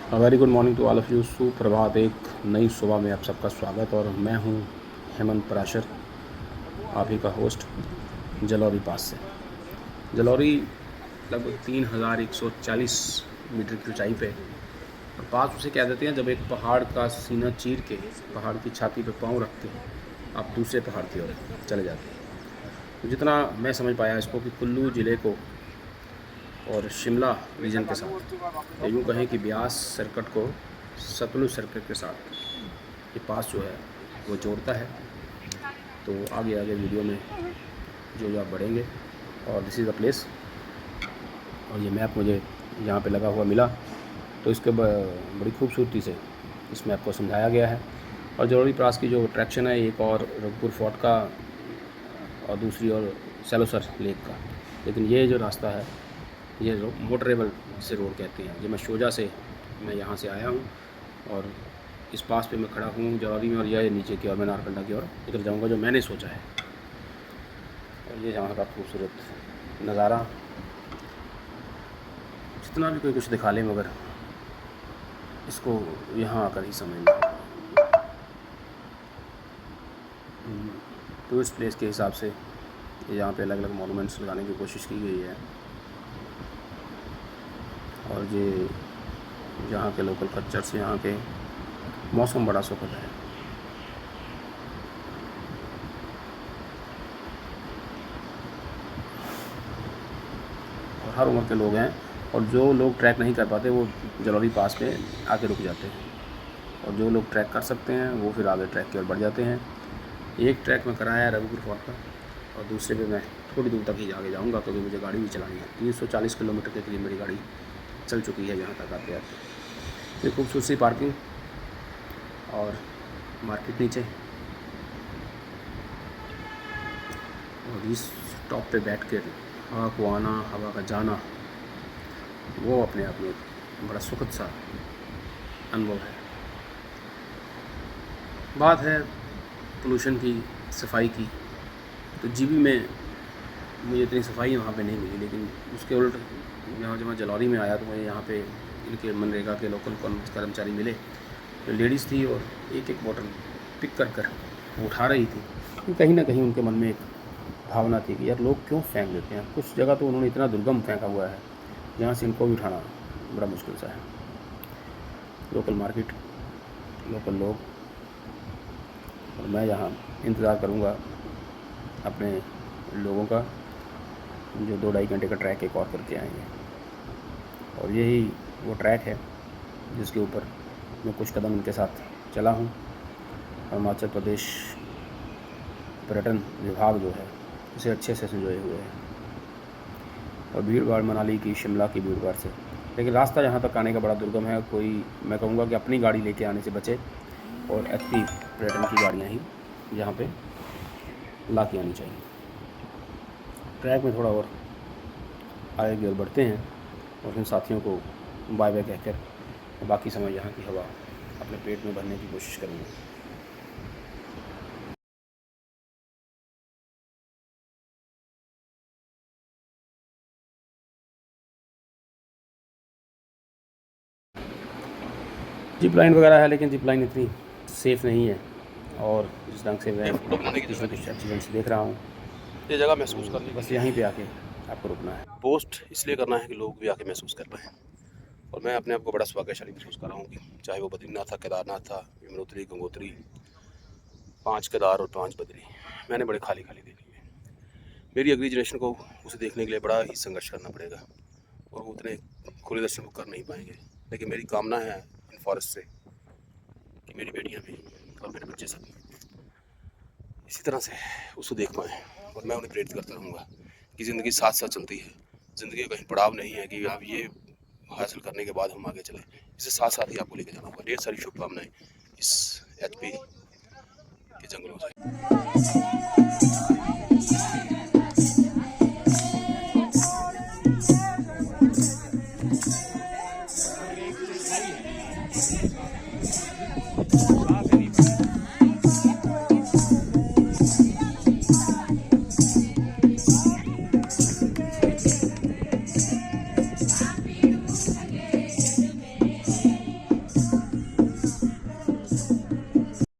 Very good morning to all of you. सुप्रभात, एक नई सुबह में आप सबका स्वागत। और मैं हूं हेमंत पराशर, आप ही का होस्ट जलौरी पास से। जलौरी लगभग 3140 मीटर की ऊंचाई पे, और पास उसे कह देते हैं जब एक पहाड़ का सीना चीर के पहाड़ की छाती पे पाँव रख के आप दूसरे पहाड़ की ओर चले जाते हैं। तो जितना मैं समझ पाया इसको कि कुल्लू ज़िले को और शिमला रीजन के साथ, या यूँ कहें कि ब्यास सर्किट को सतलुज सर्किट के साथ ये पास जो है वो जोड़ता है। तो आगे आगे वीडियो में जो आप बढ़ेंगे, और दिस इज़ द प्लेस। और ये मैप मुझे यहाँ पे लगा हुआ मिला, तो इसके बड़ी खूबसूरती से इस मैप को समझाया गया है। और जलोरी पास की जो अट्रैक्शन है, एक और रघुपुर फोर्ट का और दूसरी और सेलोसर लेक का। लेकिन ये जो रास्ता है ये मोटरेबल से रोड कहते हैं। ये मैं शोजा से मैं यहाँ से आया हूँ और इस पास पे मैं खड़ा हूँ जलौरी में, और यह नीचे की ओर मैं नारकंडा की ओर उतर जाऊँगा जो मैंने सोचा है। और ये यहाँ का खूबसूरत नज़ारा, जितना भी कोई कुछ दिखा ले मगर इसको यहाँ आकर ही समझना। टूरिस्ट प्लेस के हिसाब से यहाँ पे अलग अलग मॉन्यूमेंट्स लगाने की कोशिश की गई है। और ये यहाँ के लोकल कल्चर से यहाँ के मौसम बड़ा सुखद है। और हर उम्र के लोग हैं, और जो लोग ट्रैक नहीं कर पाते वो जलौरी पास पे आके रुक जाते हैं, और जो लोग ट्रैक कर सकते हैं वो फिर आगे ट्रैक की ओर बढ़ जाते हैं। एक ट्रैक में कराया है रघुपुर फोर्ट का, और दूसरे पे मैं थोड़ी दूर तक ही आगे जाऊँगा क्योंकि मुझे गाड़ी भी चलानी है। 340 किलोमीटर के करीब मेरी गाड़ी चल चुकी है यहाँ तक आते आते। ये खूबसूरत सी पार्किंग और मार्केट नीचे, और इस टॉप पे बैठ कर हवा को आना, हवा का जाना, वो अपने आप में एक बड़ा सुखद सा अनुभव है। बात है पोल्यूशन की, सफाई की, तो जीबी में मुझे इतनी सफाई वहाँ पे नहीं मिली, लेकिन उसके उल्ट यहाँ जब मैं जलौरी में आया तो मुझे यहाँ पे इनके मनरेगा के लोकल कर्मचारी मिले, जो लेडीज़ थी और एक एक बॉटल पिक कर कर उठा रही थी। तो कहीं ना कहीं उनके मन में एक भावना थी कि यार लोग क्यों फेंक देते हैं। कुछ जगह तो उन्होंने इतना दुर्गम फेंका हुआ है जहाँ से इनको भी उठाना बड़ा मुश्किल सा है। लोकल मार्केट, लोकल लोग, और मैं यहाँ इंतज़ार करूँगा अपने लोगों का जो 2-2.5 घंटे का ट्रैक एक और करके आएंगे। और यही वो ट्रैक है जिसके ऊपर मैं कुछ कदम इनके साथ चला हूँ। अरुणाचल प्रदेश पर्यटन विभाग जो है इसे अच्छे से संजोए हुए है, और भीड़ भाड़ मनाली की, शिमला की भीड़ भाड़ से। लेकिन रास्ता यहाँ तक आने का बड़ा दुर्गम है। कोई, मैं कहूँगा कि अपनी गाड़ी लेके आने से बचे, और एचपी पर्यटन की गाड़ियाँ ही यहाँ पे ला के आनी चाहिए। ट्रैक में थोड़ा और आगे की ओर बढ़ते हैं, और फिर साथियों को बाय बाय कहकर बाकी समय यहाँ की हवा अपने पेट में भरने की कोशिश करेंगे। जिप लाइन वगैरह है, लेकिन जिप लाइन इतनी सेफ़ नहीं है, और जिस ढंग से मैं कुछ एक्सीडेंट से देख रहा हूँ, ये जगह महसूस करने बस के लिए यहीं पे आके आपको रुकना है। पोस्ट इसलिए करना है कि लोग भी आके महसूस कर पाएँ। और मैं अपने आप को बड़ा सौभाग्यशाली महसूस कर रहा हूँ कि चाहे वो बद्रीनाथ था, केदारनाथ था, यमुनोत्री, गंगोत्री, 5 केदार और 5 बद्री, मैंने बड़े खाली खाली देखे हैं। मेरी अगली जनरेशन को उसे देखने के लिए बड़ा ही संघर्ष करना पड़ेगा, और वो उतने खुले दर्शन को कर नहीं पाएंगे। लेकिन मेरी कामना है इन फॉरेस्ट से कि मेरी बेटियाँ भी और मेरे बच्चे सब इसी तरह से उसको देख पाएँ। और मैं उन्हें प्रेरित करता रहूँगा कि ज़िंदगी साथ साथ चलती है। ज़िंदगी का कहीं पड़ाव नहीं है कि आप ये हासिल करने के बाद हम आगे चलें। इसे साथ साथ ही आपको लेके जाना होगा। ढेर सारी शुभकामनाएं इस एचपी के जंगलों से।